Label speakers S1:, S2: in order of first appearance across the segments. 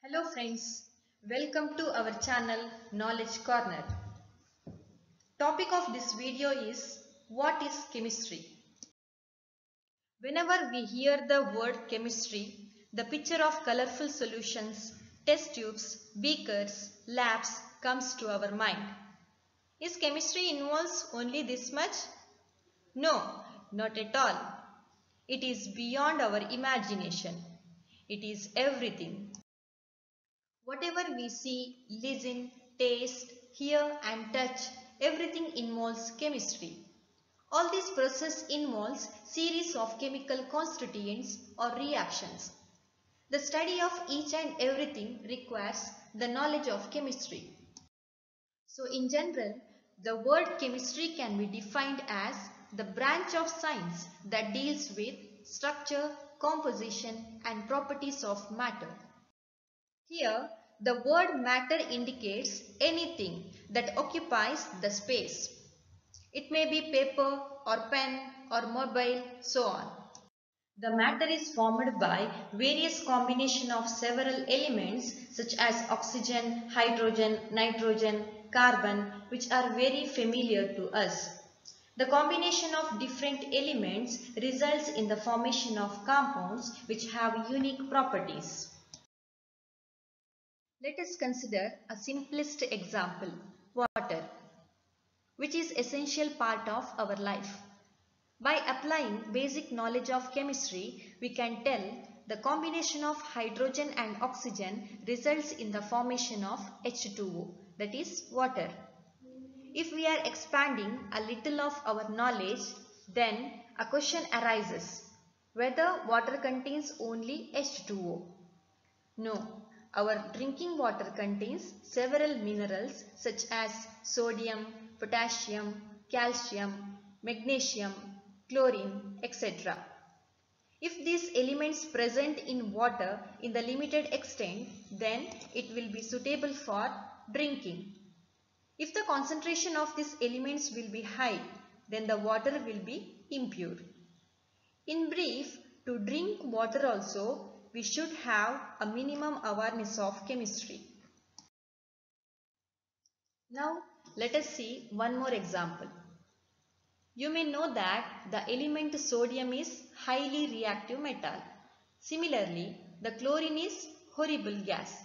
S1: Hello friends, welcome to our channel Knowledge Corner. Topic of this video is what is chemistry? Whenever we hear the word chemistry, the picture of colorful solutions, test tubes, beakers, labs comes to our mind. Is chemistry involves only this much? No, not at all. It is beyond our imagination. It is everything. Whatever we see, listen, taste, hear and touch, everything involves chemistry. All this process involves series of chemical constituents or reactions. The study of each and everything requires the knowledge of chemistry. So in general, the word chemistry can be defined as the branch of science that deals with structure, composition and properties of matter. Here, the word matter indicates anything that occupies the space. It may be paper or pen or mobile, so on. The matter is formed by various combination of several elements such as oxygen, hydrogen, nitrogen, carbon, which are very familiar to us. The combination of different elements results in the formation of compounds which have unique properties. Let us consider a simplest example, water, which is essential part of our life. By applying basic knowledge of chemistry, we can tell the combination of hydrogen and oxygen results in the formation of H2O, that is water. If we are expanding a little of our knowledge, then a question arises, whether water contains only H2O. No, our drinking water contains several minerals such as sodium, potassium, calcium, magnesium, chlorine, etc. If these elements present in water in the limited extent, then it will be suitable for drinking. If the concentration of these elements will be high, then the water will be impure. In brief, to drink water also, we should have a minimum awareness of chemistry. Now, let us see one more example. You may know that the element sodium is highly reactive metal. Similarly, the chlorine is horrible gas.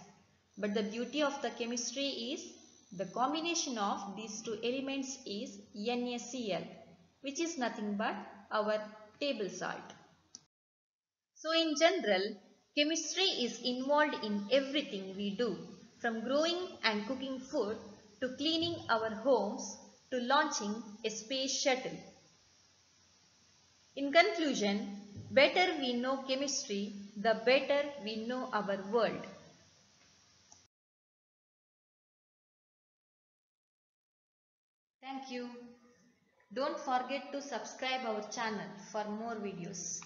S1: But the beauty of the chemistry is the combination of these two elements is NaCl, which is nothing but our table salt. So in general, chemistry is involved in everything we do, from growing and cooking food to cleaning our homes to launching a space shuttle. In conclusion, better we know chemistry, the better we know our world. Thank you. Don't forget to subscribe our channel for more videos.